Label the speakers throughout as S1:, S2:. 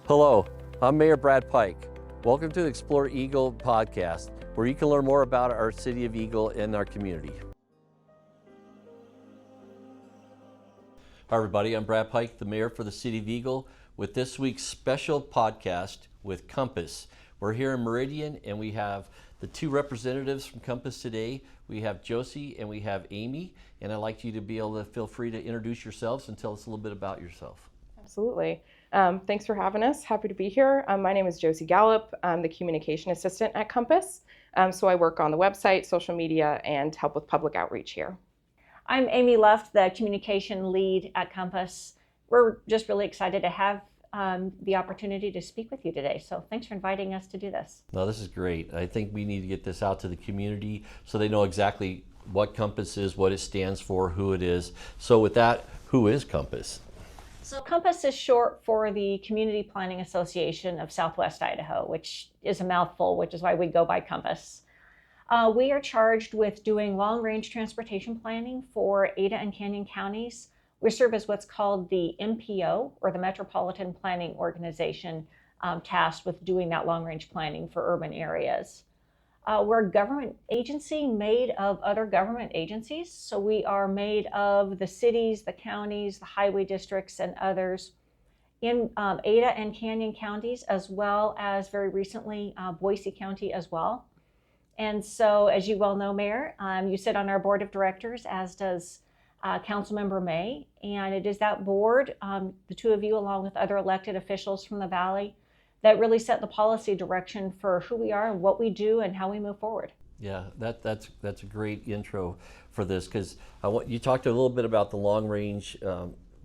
S1: Hello, I'm Mayor Brad Pike. Welcome to the Explore Eagle podcast, where you can learn more about our city of Eagle and our community. Hi everybody, I'm Brad Pike, the mayor for the city of Eagle, with this week's special podcast with Compass. We're here in Meridian and we have the two representatives from Compass today. We have Josie and we have Amy, and I'd like you to be able to feel free to introduce yourselves and tell us a little bit about yourself.
S2: Absolutely. Thanks for having us. Happy to be here. My name is Josie Gallup. I'm the communication assistant at Compass. So I work on the website, social media, and help with public outreach here.
S3: I'm Amy Luft, the communication lead at Compass. We're just really excited to have the opportunity to speak with you today. So thanks for inviting us to do this.
S1: No, this is great. I think we need to get this out to the community so they know exactly what Compass is, what it stands for, who it is. So with that, who is Compass?
S3: So Compass is short for the Community Planning Association of Southwest Idaho, which is a mouthful, which is why we go by Compass. We are charged with doing long-range transportation planning for Ada and Canyon counties. We serve as what's called the MPO, or the Metropolitan Planning Organization, tasked with doing that long-range planning for urban areas. We're a government agency made of other government agencies. So we are made of the cities, the counties, the highway districts, and others in Ada and Canyon counties, as well as very recently Boise County as well. And so, as you well know, Mayor, you sit on our board of directors, as does Councilmember May. And it is that board, the two of you, along with other elected officials from the Valley, that really set the policy direction for who we are and what we do and how we move forward.
S1: Yeah, that's a great intro for this, because you talked a little bit about the long range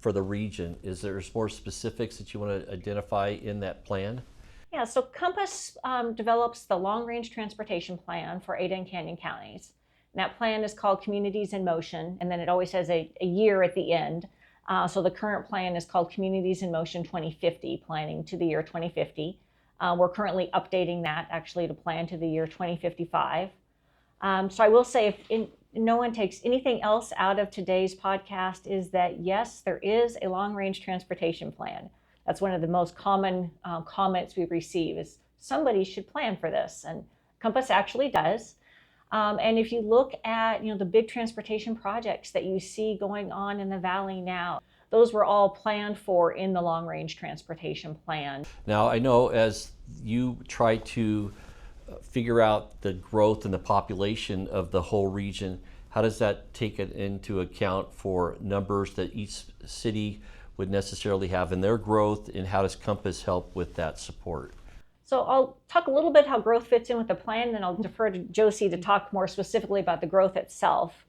S1: for the region. Is there more specifics that you want to identify in that plan?
S3: Yeah, so Compass develops the long range transportation plan for Ada and Canyon counties. And that plan is called Communities in Motion, and then it always has a year at the end. So the current plan is called Communities in Motion 2050, planning to the year 2050. We're currently updating that actually to plan to the year 2055. So I will say, if no one takes anything else out of today's podcast, is that yes, there is a long-range transportation plan. That's one of the most common comments we receive is somebody should plan for this, and Compass actually does. And if you look at the big transportation projects that you see going on in the Valley now, those were all planned for in the long-range transportation plan.
S1: Now, I know as you try to figure out the growth and the population of the whole region, how does that take it into account for numbers that each city would necessarily have in their growth, and how does Compass help with that support?
S3: So I'll talk a little bit how growth fits in with the plan, and then I'll defer to Josie to talk more specifically about the growth itself.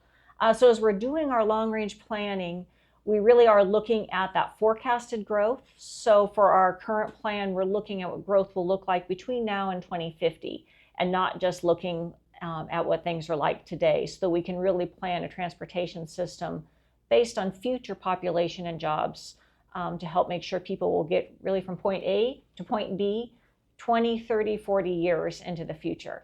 S3: So as we're doing our long-range planning, we really are looking at that forecasted growth. So for our current plan, we're looking at what growth will look like between now and 2050, and not just looking at what things are like today, so that we can really plan a transportation system based on future population and jobs to help make sure people will get really from point A to point B 20, 30, 40 years into the future.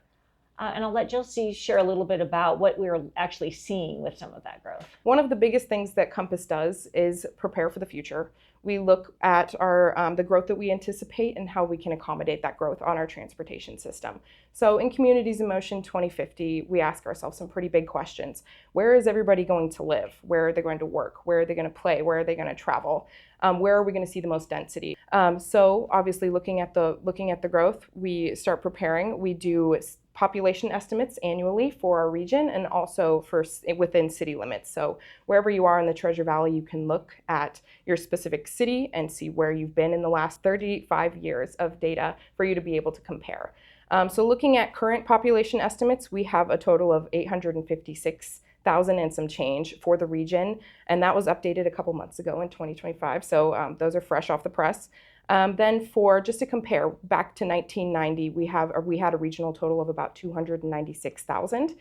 S3: And I'll let Josie share a little bit about what we're actually seeing with some of that growth.
S2: One of the biggest things that Compass does is prepare for the future. We look at the growth that we anticipate and how we can accommodate that growth on our transportation system. So in Communities in Motion 2050, we ask ourselves some pretty big questions. Where is everybody going to live? Where are they going to work? Where are they going to play? Where are they going to travel? Where are we going to see the most density? So obviously looking at the growth, we start preparing. We do population estimates annually for our region and also for within city limits. So wherever you are in the Treasure Valley, you can look at your specific city and see where you've been in the last 35 years of data for you to be able to compare. So looking at current population estimates, we have a total of 856,000 and some change for the region, and that was updated a couple months ago in 2025. So those are fresh off the press. Then for just to compare back to 1990, we had a regional total of about 296,000.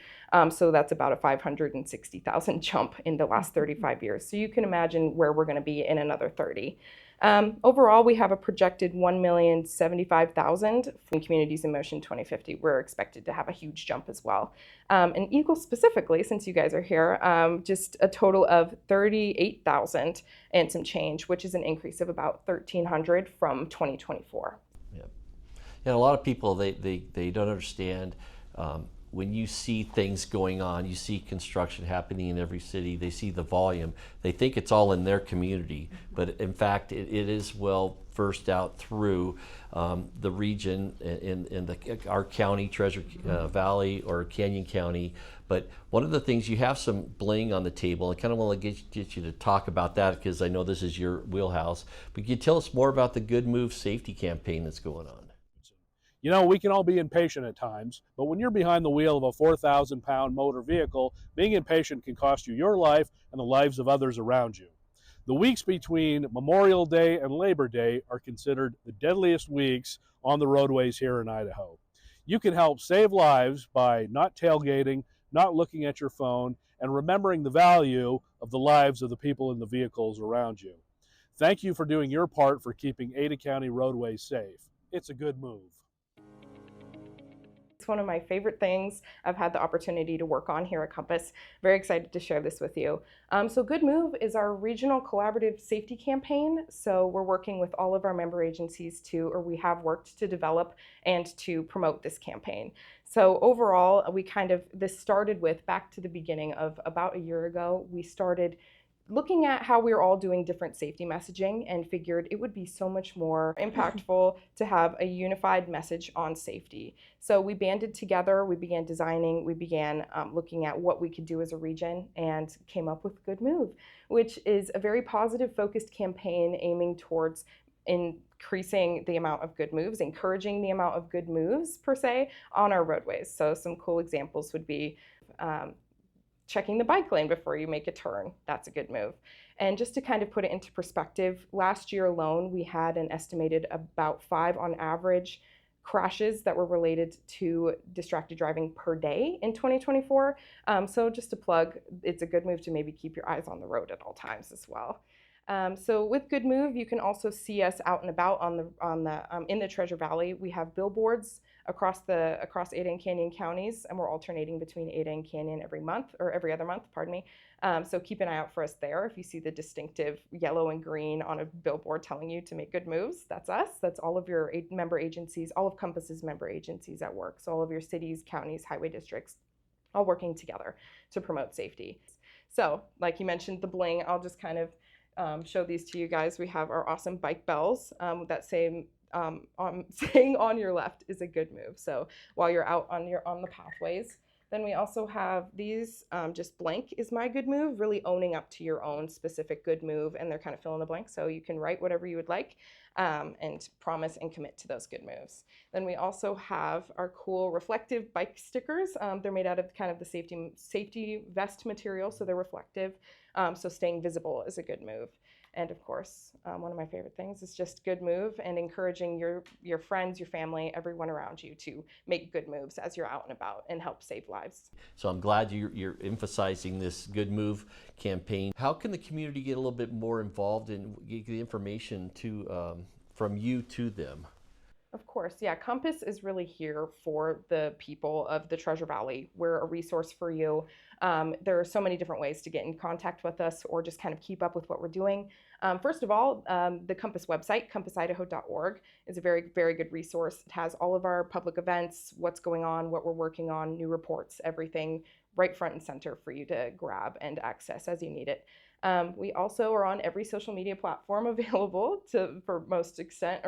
S2: So that's about a 560,000 jump in the last 35 years. So you can imagine where we're going to be in another 30. Overall, we have a projected 1,075,000 from Communities in Motion 2050. We're expected to have a huge jump as well. And Eagle specifically, since you guys are here, just a total of 38,000 and some change, which is an increase of about 1,300 from 2024.
S1: Yeah. And a lot of people, they don't understand when you see things going on, you see construction happening in every city, they see the volume, they think it's all in their community, but in fact it is well versed out through the region in our county, Treasure Valley or Canyon County. But one of the things, you have some bling on the table. I kind of want to get you to talk about that because I know this is your wheelhouse. But can you tell us more about the Good Move safety campaign that's going on?
S4: You know, we can all be impatient at times, but when you're behind the wheel of a 4,000-pound motor vehicle, being impatient can cost you your life and the lives of others around you. The weeks between Memorial Day and Labor Day are considered the deadliest weeks on the roadways here in Idaho. You can help save lives by not tailgating, not looking at your phone, and remembering the value of the lives of the people in the vehicles around you. Thank you for doing your part for keeping Ada County roadways safe. It's a good move.
S2: It's one of my favorite things I've had the opportunity to work on here at Compass. Very excited to share this with you. So Good Move is our regional collaborative safety campaign. So we're working with all of our member agencies we have worked to develop and to promote this campaign. So overall, this started with, back to the beginning of about a year ago, we started looking at how we were all doing different safety messaging and figured it would be so much more impactful to have a unified message on safety. So we banded together, we began designing, we began looking at what we could do as a region and came up with Good Move, which is a very positive focused campaign aiming towards increasing the amount of good moves, encouraging the amount of good moves per se on our roadways. So some cool examples would be checking the bike lane before you make a turn. That's a good move. And just to kind of put it into perspective, last year alone, we had an estimated about 5 on average crashes that were related to distracted driving per day in 2024. So just to plug, it's a good move to maybe keep your eyes on the road at all times as well. So with Good Move, you can also see us out and about in the Treasure Valley. We have billboards across Ada and Canyon counties, and we're alternating between Ada and Canyon every other month, pardon me. So keep an eye out for us there. If you see the distinctive yellow and green on a billboard telling you to make good moves, that's us. That's all of your member agencies, all of Compass's member agencies at work. So all of your cities, counties, highway districts, all working together to promote safety. So like you mentioned, the bling, I'll just kind of show these to you guys. We have our awesome bike bells that say saying on your left is a good move. So while you're out on the pathways. Then we also have these, just blank is my good move, really owning up to your own specific good move, and they're kind of fill in the blank. So you can write whatever you would like and promise and commit to those good moves. Then we also have our cool reflective bike stickers. They're made out of kind of the safety vest material, so they're reflective. So staying visible is a good move. And of course, one of my favorite things is just good move and encouraging your friends, your family, everyone around you to make good moves as you're out and about and help save lives.
S1: So I'm glad you're emphasizing this Good Move campaign. How can the community get a little bit more involved and get the information from you to them?
S2: Of course, yeah. Compass is really here for the people of the Treasure Valley. We're a resource for you. There are so many different ways to get in contact with us or just kind of keep up with what we're doing. First of all, the Compass website, compassidaho.org, is a very, very good resource. It has all of our public events, what's going on, what we're working on, new reports, everything right front and center for you to grab and access as you need it. We also are on every social media platform available for most extent,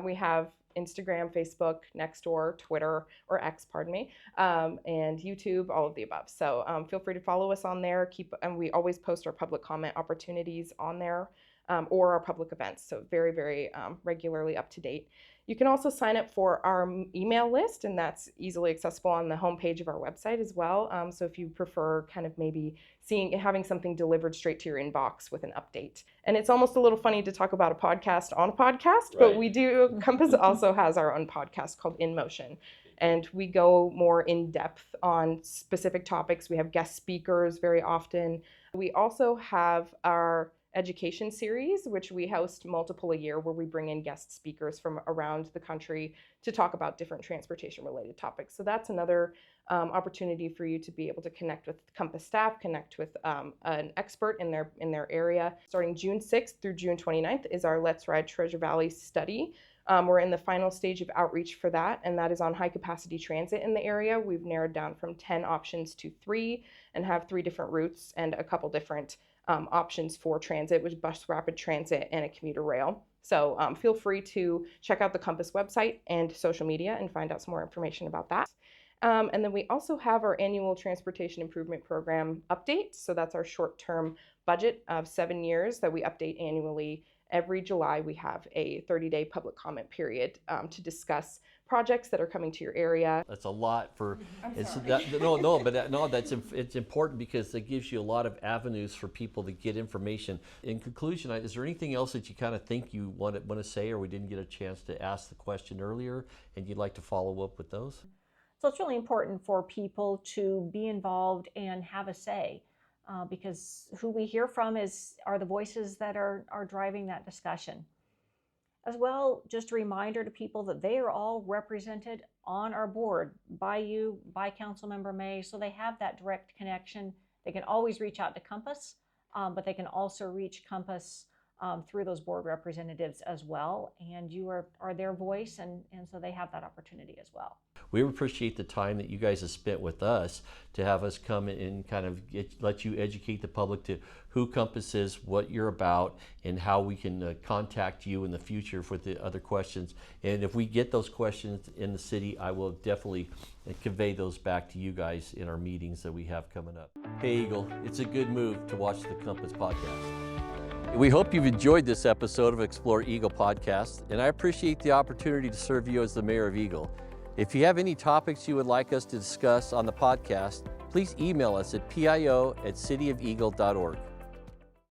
S2: we have Instagram, Facebook, Nextdoor, Twitter, or X, pardon me, and YouTube, all of the above. So feel free to follow us on there. And we always post our public comment opportunities on there or our public events. So very, very regularly up to date. You can also sign up for our email list, and that's easily accessible on the homepage of our website as well. So if you prefer kind of maybe having something delivered straight to your inbox with an update. And it's almost a little funny to talk about a podcast on a podcast,
S1: Right.
S2: but we do, Compass also has our own podcast called In Motion. And we go more in depth on specific topics. We have guest speakers very often. We also have our education series, which we host multiple a year, where we bring in guest speakers from around the country to talk about different transportation related topics. So that's another opportunity for you to be able to connect with Compass staff, connect with an expert in their area. Starting June 6th through June 29th is our Let's Ride Treasure Valley study. We're in the final stage of outreach for that, and that is on high capacity transit in the area. We've narrowed down from 10 options to 3 and have 3 different routes and a couple different options for transit, which is bus rapid transit and a commuter rail. So feel free to check out the Compass website and social media and find out some more information about that. And then we also have our annual Transportation Improvement Program update. So that's our short-term budget of 7 years that we update annually. Every July, we have a 30-day public comment period to discuss projects that are coming to your area.
S1: That's a lot for.
S2: It's
S1: important because it gives you a lot of avenues for people to get information. In conclusion, is there anything else that you kind of think you want to say, or we didn't get a chance to ask the question earlier, and you'd like to follow up with those?
S3: So it's really important for people to be involved and have a say. Because who we hear from are the voices that are driving that discussion. As well, just a reminder to people that they are all represented on our board by you, by Councilmember May, so they have that direct connection. They can always reach out to Compass, but they can also reach Compass through those board representatives as well, and you are their voice, and so they have that opportunity as well.
S1: We appreciate the time that you guys have spent with us to have us come and kind of let you educate the public to who Compass is, what you're about, and how we can contact you in the future for the other questions. And if we get those questions in the city, I will definitely convey those back to you guys in our meetings that we have coming up. Hey Eagle, it's a good move to watch the Compass podcast. We hope you've enjoyed this episode of Explore Eagle podcast, and I appreciate the opportunity to serve you as the Mayor of Eagle. If you have any topics you would like us to discuss on the podcast, please email us at pio@cityofeagle.org.